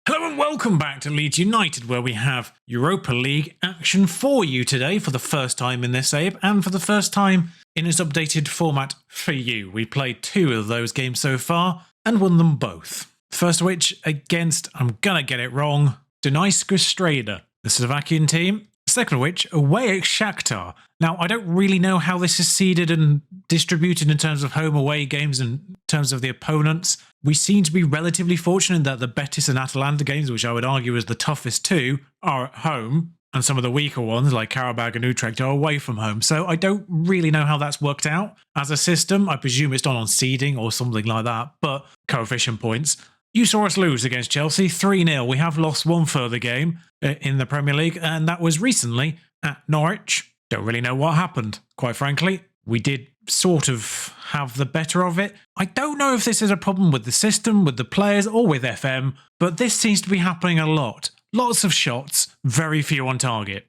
Hello and welcome back to Leeds United, where we have Europa League action for you today for the first time in this ape and for the first time in its updated format for you. We played 2 of those games so far and won them both. First of which against, I'm gonna get it wrong, Donetsk Strada, the Slovakian team. Second of which, away at Shakhtar. Now, I don't really know how this is seeded and distributed in terms of home-away games and in terms of the opponents. We seem to be relatively fortunate that the Betis and Atalanta games, which I would argue is the toughest 2, are at home, and some of the weaker ones, like Karabag and Utrecht, are away from home. So I don't really know how that's worked out as a system. I presume it's done on seeding or something like that, but coefficient points. You saw us lose against Chelsea 3-0. We have lost one further game in the Premier League, and that was recently at Norwich. Don't really know what happened, quite frankly. We did sort of have the better of it. I don't know if this is a problem with the system, with the players, or with FM, but this seems to be happening a lot. Lots of shots, very few on target.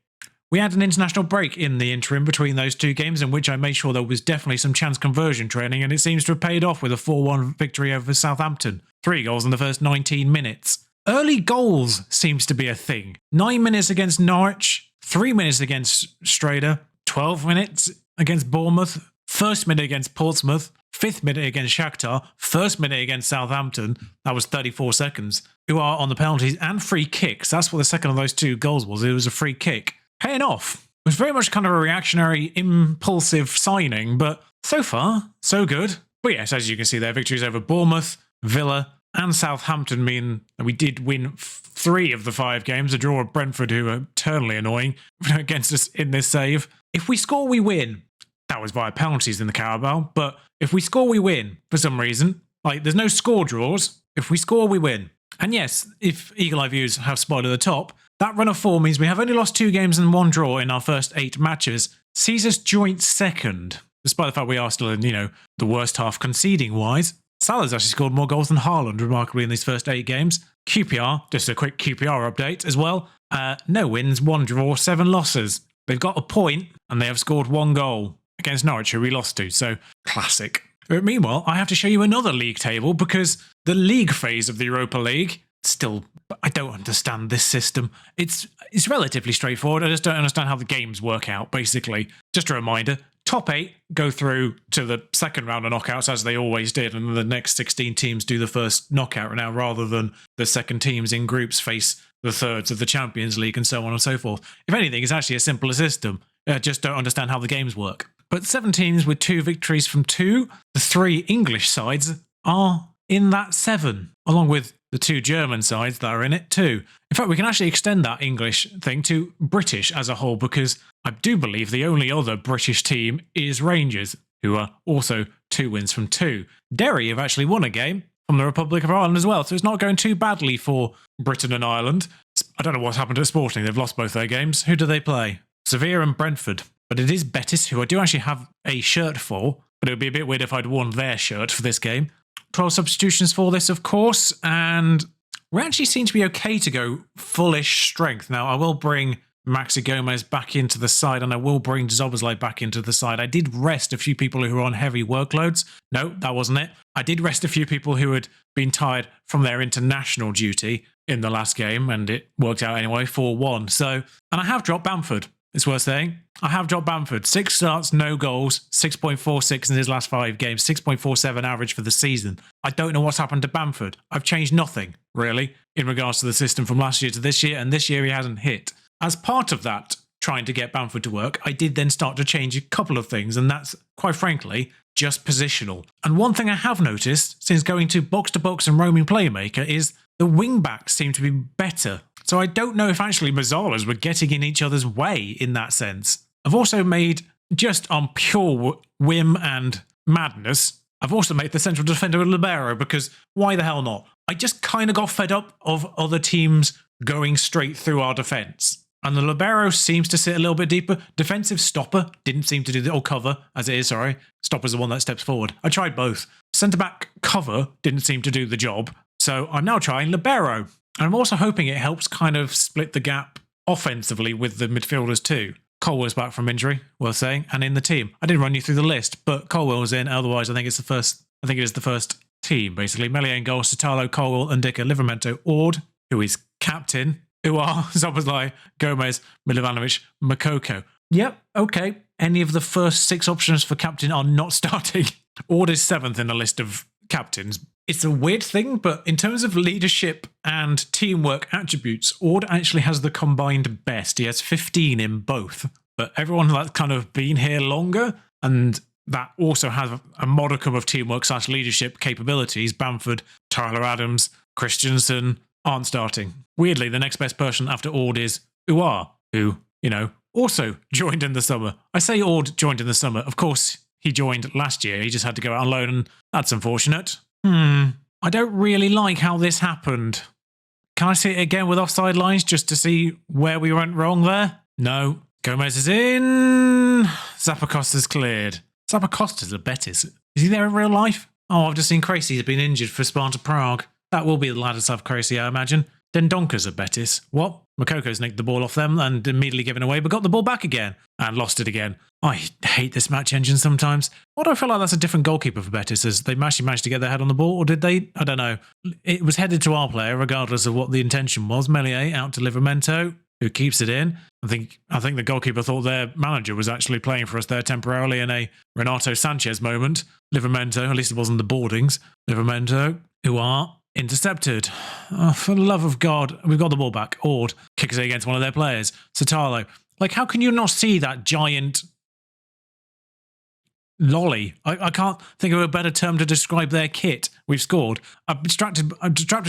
We had an international break in the interim between those 2 games, in which I made sure there was definitely some chance conversion training, and it seems to have paid off with a 4-1 victory over Southampton. 3 goals in the first 19 minutes. Early goals seems to be a thing. 9 minutes against Norwich, 3 minutes against Strada, 12 minutes against Bournemouth, 1st minute against Portsmouth, 5th minute against Shakhtar, 1st minute against Southampton, that was 34 seconds, who are on the penalties and free kicks. That's what the second of those 2 goals was. It was a free kick. Paying off. It was very much kind of a reactionary, impulsive signing, but so far, so good. But yes, as you can see there, victories over Bournemouth, Villa, and Southampton mean that we did win 3 of the 5 games. A draw of Brentford, who are eternally annoying against us in this save. If we score, we win. That was via penalties in the Carabao, but if we score, we win for some reason. Like, there's no score draws. If we score, we win. And yes, if Eagle Eye Views have spotted the top, that run of 4 means we have only lost 2 games and 1 draw in our first 8 matches. Sees us joint second, despite the fact we are still in, the worst half conceding-wise. Salah's actually scored more goals than Haaland, remarkably, in these first 8 games. QPR, just a quick QPR update as well. No wins, 1 draw, 7 losses. They've got a point, and they have scored 1 goal against Norwich, who we lost to, so classic. But meanwhile, I have to show you another league table, because the league phase of the Europa League, still, I don't understand this system. It's relatively straightforward. I just don't understand how the games work out, basically. Just a reminder, top 8 go through to the second round of knockouts, as they always did, and the next 16 teams do the first knockout now, rather than the second teams in groups face the thirds of the Champions League and so on and so forth. If anything, it's actually a simpler system. I just don't understand how the games work. But 7 teams with 2 victories from 2, the 3 English sides are in that 7, along with the 2 German sides that are in it too. In fact, we can actually extend that English thing to British as a whole, because I do believe the only other British team is Rangers, who are also 2 wins from 2. Derry have actually won a game from the Republic of Ireland as well, so it's not going too badly for Britain and Ireland. I don't know what's happened at Sporting. They've lost both their games. Who do they play? Sevilla and Brentford. But it is Betis, who I do actually have a shirt for, but it would be a bit weird if I'd worn their shirt for this game. 12 substitutions for this, of course, and we actually seem to be okay to go fullish strength. Now, I will bring Maxi Gomez back into the side, and I will bring Zoboslai back into the side. I did rest a few people who were on heavy workloads. No, that wasn't it. I did rest a few people who had been tired from their international duty in the last game, and it worked out anyway, 4-1. So, and I have dropped Bamford. It's worth saying. I have dropped Bamford. 6 starts, no goals, 6.46 in his last 5 games, 6.47 average for the season. I don't know what's happened to Bamford. I've changed nothing, really, in regards to the system from last year to this year, and this year he hasn't hit. As part of that, trying to get Bamford to work, I did then start to change a couple of things, and that's, quite frankly, just positional. And one thing I have noticed since going to box and roaming playmaker is the wing-backs seem to be better. So I don't know if actually Mazzalas were getting in each other's way in that sense. I've also made, just on pure whim and madness, I've also made the central defender a libero, because why the hell not? I just kind of got fed up of other teams going straight through our defence. And the libero seems to sit a little bit deeper. Defensive stopper didn't seem to do the, or cover, as it is, sorry. Stopper's the one that steps forward. I tried both. Centre-back cover didn't seem to do the job. So I'm now trying libero. And I'm also hoping it helps kind of split the gap offensively with the midfielders too. Colwell's back from injury, worth saying, and in the team. I didn't run you through the list, but Colwell's in. Otherwise, I think it is the first team, basically. Melia in goal, Sotalo, Colwell, Ndicka, Livramento, Ord, who is captain, Uar, Szoboszlai, Gomez, Milovanovic, Makoko. Yep, okay. Any of the first 6 options for captain are not starting. Ord is 7th in the list of captains. It's a weird thing, but in terms of leadership and teamwork attributes, Ord actually has the combined best. He has 15 in both. But everyone that's kind of been here longer, and that also has a modicum of teamwork / leadership capabilities, Bamford, Tyler Adams, Christensen, aren't starting. Weirdly, the next best person after Ord is Uar, who, also joined in the summer. I say Ord joined in the summer. Of course, he joined last year. He just had to go out on loan, and that's unfortunate. I don't really like how this happened. Can I see it again with offside lines just to see where we went wrong there? No. Gomez is in. Zappacosta's cleared. Zappacosta's a Betis. Is he there in real life? Oh, I've just seen Crazy has been injured for Sparta Prague. That will be the Ladislav Crazy, I imagine. Dendonka's a Betis. What? Makoko's nicked the ball off them and immediately given away, but got the ball back again and lost it again. I hate this match engine sometimes. Why do I feel like that's a different goalkeeper for Betis? As they actually managed to get their head on the ball, or did they? I don't know. It was headed to our player, regardless of what the intention was. Meslier out to Livramento, who keeps it in. I think the goalkeeper thought their manager was actually playing for us there temporarily in a Renato Sanchez moment. Livramento, at least it wasn't the boardings. Livramento, who are intercepted. Oh, for the love of God. We've got the ball back. Ord kicks it against one of their players. Satalo. Like, how can you not see that giant lolly? I can't think of a better term to describe their kit. We've scored. I'm distracted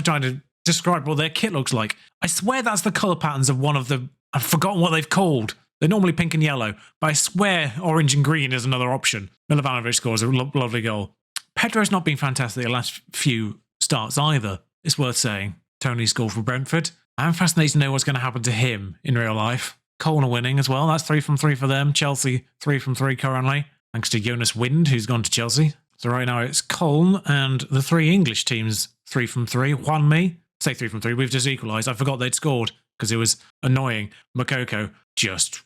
trying to describe what their kit looks like. I swear that's the colour patterns of one of the... I've forgotten what they've called. They're normally pink and yellow, but I swear orange and green is another option. Milovanovic scores a lovely goal. Pedro's not been fantastic the last few starts either, it's worth saying. Tony scored for Brentford. I'm fascinated to know what's going to happen to him in real life. Corner winning as well. That's 3 from 3 for them. Chelsea 3 from 3 currently, thanks to Jonas Wind, who's gone to Chelsea. So right now it's Colne and the 3 English teams 3 from 3. Juanmi, say 3 from 3. We've just equalised. I forgot they'd scored because it was annoying. Makoko just...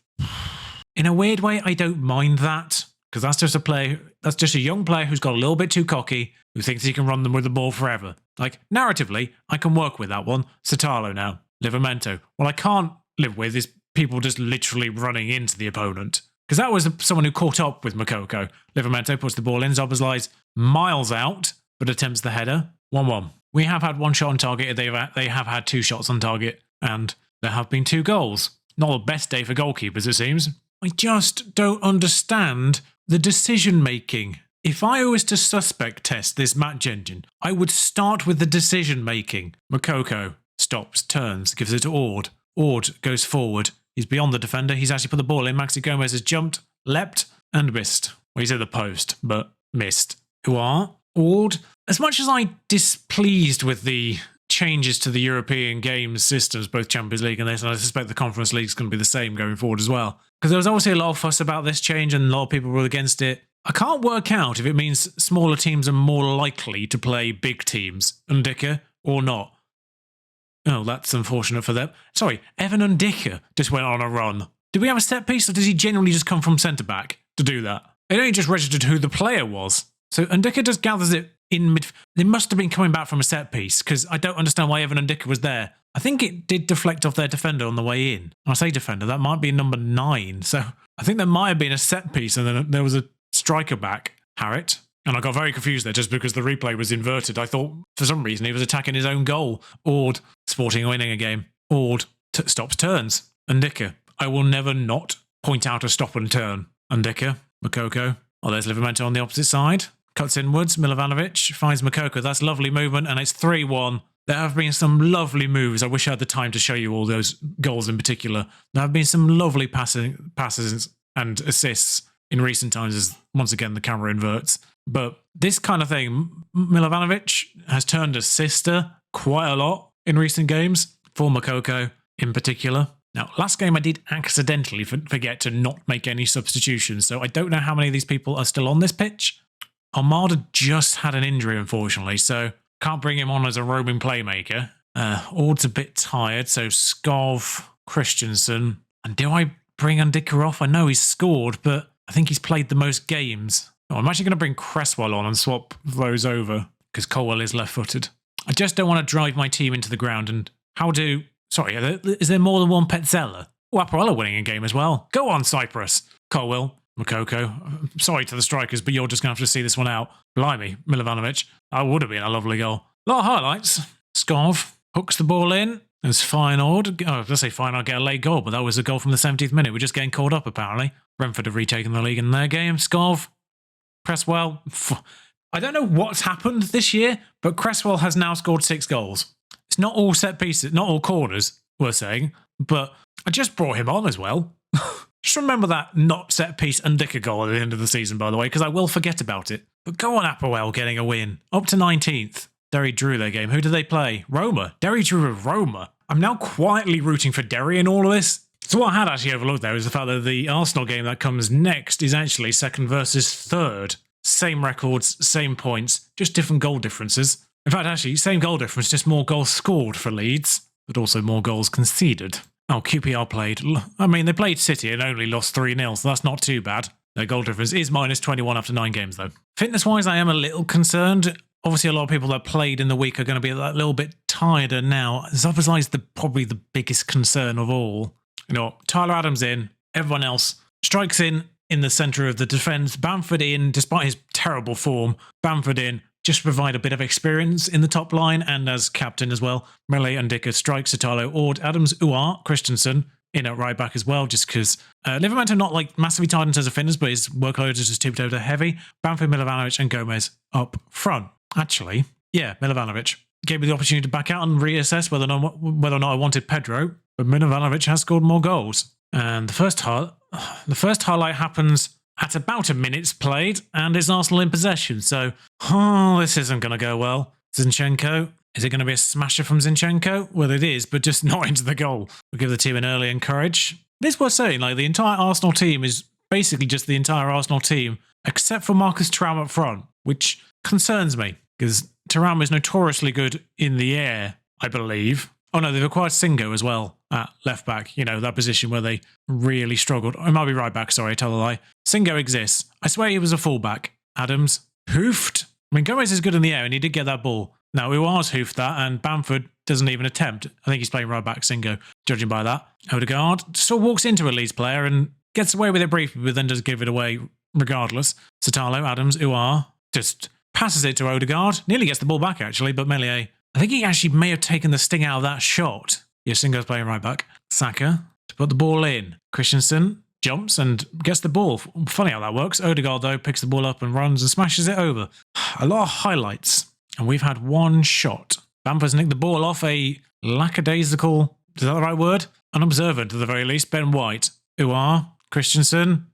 In a weird way, I don't mind that, because that's just a young player who's got a little bit too cocky, who thinks he can run them with the ball forever. Like, narratively, I can work with that one. Satalo now. Livramento. What I can't live with is people just literally running into the opponent. Because that was someone who caught up with Makoko. Livramento puts the ball in. Szoboszlai's miles out, but attempts the header. 1-1. We have had 1 shot on target. They have had 2 shots on target. And there have been 2 goals. Not the best day for goalkeepers, it seems. I just don't understand the decision-making. If I was to suspect test this match engine, I would start with the decision-making. Makoko stops, turns, gives it to Ord. Ord goes forward. He's beyond the defender. He's actually put the ball in. Maxi Gomez has jumped, leapt, and missed. Well, he's at the post, but missed. Who are? Ord. As much as I'm displeased with the changes to the European Games systems, both Champions League and this, and I suspect the Conference League is going to be the same going forward as well. Because there was obviously a lot of fuss about this change and a lot of people were against it. I can't work out if it means smaller teams are more likely to play big teams, Ndicka, or not. Oh, that's unfortunate for them. Sorry, Evan Ndicka just went on a run. Do we have a set piece, or does he generally just come from centre-back to do that? It only just registered who the player was. So Ndicka just gathers it in mid... They must have been coming back from a set piece, because I don't understand why Evan Ndicka was there. I think it did deflect off their defender on the way in. When I say defender, that might be number 9. So I think there might have been a set piece, and then there was a striker back, Harriet. And I got very confused there just because the replay was inverted. I thought for some reason he was attacking his own goal. Ord, Sporting winning a game. Ord stops turns. Ndicka. I will never not point out a stop and turn. Ndicka. Makoko. Oh, there's Livramento on the opposite side. Cuts inwards. Milovanovic finds Makoko. That's lovely movement, and it's 3-1. There have been some lovely moves. I wish I had the time to show you all those goals in particular. There have been some lovely passes and assists in recent times as, once again, the camera inverts. But this kind of thing, Milovanovic has turned a sister quite a lot in recent games, for Makoko in particular. Now, last game I did accidentally forget to not make any substitutions, so I don't know how many of these people are still on this pitch. Armada just had an injury, unfortunately, so can't bring him on as a roaming playmaker. Ord's a bit tired, so Skov, Christensen. And do I bring Ndicka off? I know he's scored, but I think he's played the most games. Oh, I'm actually going to bring Cresswell on and swap those over, because Colwell is left-footed. I just don't want to drive my team into the ground and Sorry, is there more than one Petzela? Oh, Aparella winning a game as well. Go on, Cyprus. Colwill, Makoko. Sorry to the strikers, but you're just going to have to see this one out. Blimey, Milovanovic. That would have been a lovely goal. A lot of highlights. Skov hooks the ball in. There's Feyenoord. Let's say Feyenoord get a late goal, but that was a goal from the 70th minute. We're just getting caught up, apparently. Brentford have retaken the league in their game. Skov, Cresswell. I don't know what's happened this year, but Cresswell has now scored 6 goals. It's not all set pieces, not all corners, we're saying, but I just brought him on as well. Just remember that not set piece and Dicker goal at the end of the season, by the way, because I will forget about it. But go on, Applewell getting a win. Up to 19th. Derry drew their game. Who did they play? Roma. Derry drew with Roma. I'm now quietly rooting for Derry in all of this. So what I had actually overlooked there is the fact that the Arsenal game that comes next is actually second versus third. Same records, same points, just different goal differences. In fact, actually, same goal difference, just more goals scored for Leeds, but also more goals conceded. Oh, QPR played. I mean, they played City and only lost 3-0, so that's not too bad. Their goal difference is minus 21 after 9 games, though. Fitness-wise, I am a little concerned. Obviously, a lot of people that played in the week are going to be a little bit tireder now. Szoboszlai is probably the biggest concern of all. You know, Tyler Adams in, everyone else strikes in the centre of the defence. Bamford in, despite his terrible form. Bamford in, just provide a bit of experience in the top line and as captain as well. Melee and Dicker strike, Sotalo, Ord, Adams, Uar, Christensen in at right back as well, just because Livermore not like massively tired in terms of fitness, but his workload is just tipped over to heavy. Bamford, Milovanovic and Gomez up front. Actually, yeah, Milovanovic gave me the opportunity to back out and reassess whether or not I wanted Pedro, but Milovanovic has scored more goals. And the first highlight happens at about a minute's played, and it's Arsenal in possession. So, this isn't going to go well. Zinchenko. Is it going to be a smasher from Zinchenko? Well, it is, but just not into the goal. We'll give the team an early encourage. This is worth saying, like, the entire Arsenal team is basically just the entire Arsenal team, except for Marcus Thuram up front, which concerns me, because Thuram is notoriously good in the air, I believe. Oh no, they've acquired Singo as well at left back. You know, that position where they really struggled. I might be right back, sorry, I tell a lie. Singo exists. I swear he was a fullback. Adams, hoofed. I mean, Gomez is good in the air and he did get that ball. Now, Uar's hoofed that and Bamford doesn't even attempt. I think he's playing right back, Singo, judging by that. Odegaard still walks into a Leeds player and gets away with it briefly, but then does give it away regardless. Sotalo, Adams, Uar just passes it to Odegaard. Nearly gets the ball back, actually, but Meslier, I think he actually may have taken the sting out of that shot. Yeah, Singo's playing right back. Saka to put the ball in. Christensen jumps and gets the ball. Funny how that works. Odegaard, though, picks the ball up and runs and smashes it over. A lot of highlights. And we've had one shot. Bamford's nicked the ball off a lackadaisical, is that the right word? Unobservant, at the very least. Ben White. Uar, Christensen.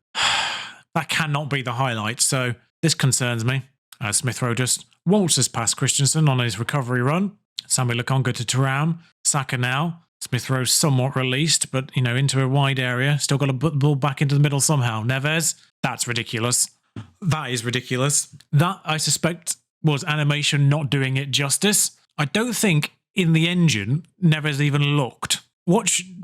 That cannot be the highlight, so this concerns me. Smith Rowe just waltzes past Christensen on his recovery run. Sammy Lokonga to Thuram. Saka now. Smith Rowe somewhat released, but, you know, into a wide area. Still got to put the ball back into the middle somehow. Neves. That's ridiculous. That is ridiculous. That, I suspect, was animation not doing it justice. I don't think in the engine Neves even looked.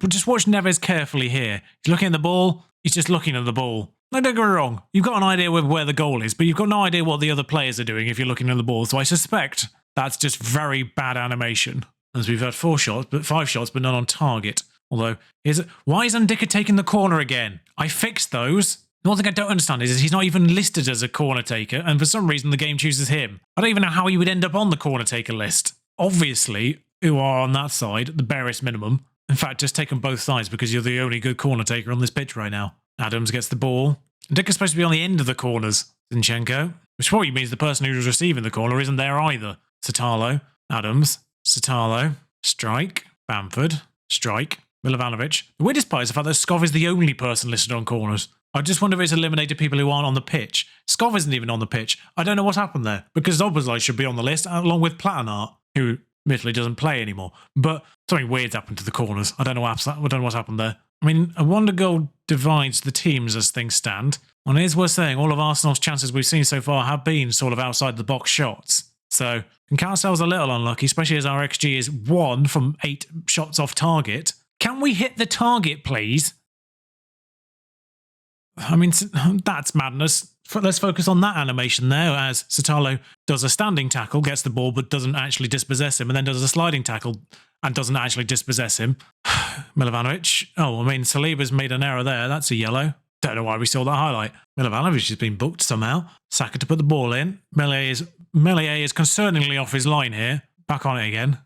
Just watch Neves carefully here. He's looking at the ball. He's just looking at the ball. No, don't get me wrong. You've got an idea of where the goal is, but you've got no idea what the other players are doing if you're looking at the ball. So I suspect that's just very bad animation. As we've had 5 shots, but none on target. Although, why isn't Dicker taking the corner again? I fixed those. The one thing I don't understand is he's not even listed as a corner taker, and for some reason the game chooses him. I don't even know how he would end up on the corner taker list. Obviously, who are on that side, the barest minimum. In fact, just take them both sides because you're the only good corner taker on this pitch right now. Adams gets the ball. Dicker's supposed to be on the end of the corners. Zinchenko, which probably means the person who's receiving the corner isn't there either. Sotalo, Adams, Sotalo, strike, Bamford, strike, Milovanovic. The weirdest part is the fact that Skov is the only person listed on corners. I just wonder if it's eliminated people who aren't on the pitch. Skov isn't even on the pitch. I don't know what happened there, because Szoboszlai should be on the list, along with Platinart, who admittedly doesn't play anymore. But something weird's happened to the corners. I don't know what's happened there. I mean, a wonder goal divides the teams as things stand. And it is worth saying, all of Arsenal's chances we've seen so far have been sort of outside the box shots. So, we can count ourselves a little unlucky, especially as our XG is 1 from 8 shots off target. Can we hit the target, please? I mean, that's madness. Let's focus on that animation there, as Sotalo does a standing tackle, gets the ball, but doesn't actually dispossess him, and then does a sliding tackle. and doesn't actually dispossess him. Milovanovic. Oh, I mean, Saliba's made an error there. That's a yellow. Don't know why we saw that highlight. Milovanovic has been booked somehow. Saka to put the ball in. Meslier is concerningly off his line here. Back on it again.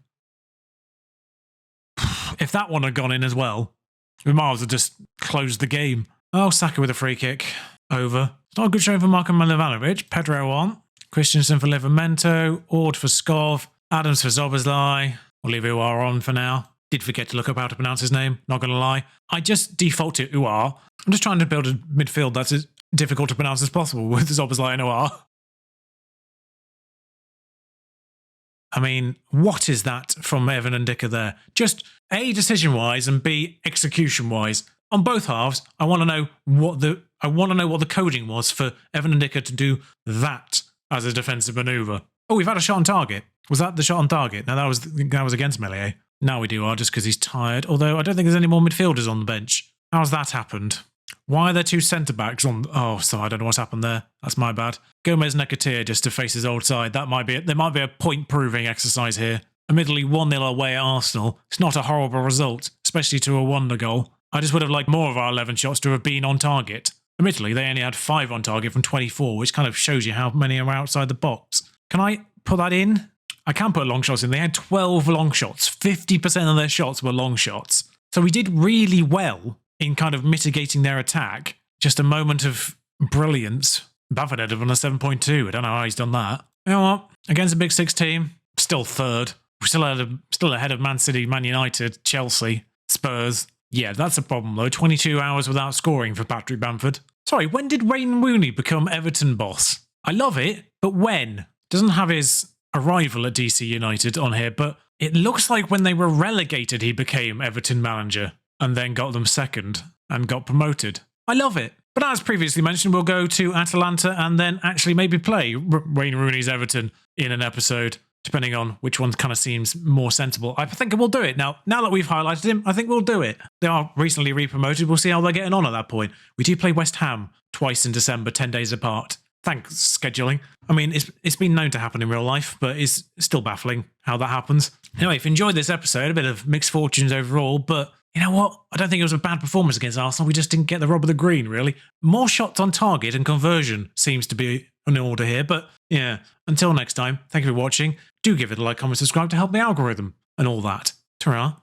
If that one had gone in as well, we might as well just closed the game. Oh, Saka with a free kick. Over. It's not a good showing for Marko Milovanovic. Pedro on. Christensen for Livramento. Ord for Skov. Adams for Szoboszlai. We'll leave Uar on for now. Did forget to look up how to pronounce his name, not going to lie. I just default to Uar. I'm just trying to build a midfield that's as difficult to pronounce as possible with Szoboszlai and Uar. I mean, what is that from Evan and Dicker there? Just A, decision-wise, and B, execution-wise. On both halves, I want to know what the coding was for Evan and Dicker to do that as a defensive manoeuvre. Oh, we've had a shot on target. Was that the shot on target? No, that was against Meslier. Now we do just because he's tired. Although I don't think there's any more midfielders on the bench. How's that happened? Why are there two centre-backs on... Oh, sorry, I don't know what's happened there. That's my bad. Gomez Nekatir just to face his old side. There might be a point-proving exercise here. Admittedly, 1-0 away at Arsenal. It's not a horrible result, especially to a wonder goal. I just would have liked more of our 11 shots to have been on target. Admittedly, they only had 5 on target from 24, which kind of shows you how many are outside the box. Can I put that in? I can put long shots in. They had 12 long shots. 50% of their shots were long shots. So we did really well in kind of mitigating their attack. Just a moment of brilliance. Bamford had on a 7.2. I don't know how he's done that. You know what? Against a Big Six team, still third. We're still ahead of Man City, Man United, Chelsea, Spurs. Yeah, that's a problem though. 22 hours without scoring for Patrick Bamford. Sorry, when did Wayne Rooney become Everton boss? I love it, but when? Doesn't have his arrival at DC United on here, but it looks like when they were relegated he became Everton manager and then got them second and got promoted. I love it. But as previously mentioned, we'll go to Atalanta and then actually maybe play Wayne Rooney's Everton in an episode, depending on which one kind of seems more sensible. I think we'll do it. Now that we've highlighted him, I think we'll do it. They are recently re-promoted. We'll see how they're getting on at that point. We do play West Ham twice in December, 10 days apart. Thanks, scheduling. I mean, it's been known to happen in real life, but it's still baffling how that happens. Anyway, if you enjoyed this episode, a bit of mixed fortunes overall, but you know what? I don't think it was a bad performance against Arsenal. We just didn't get the rub of the green, really. More shots on target and conversion seems to be in order here, but yeah. Until next time, thank you for watching. Do give it a like, comment, subscribe to help the algorithm and all that. Ta-ra.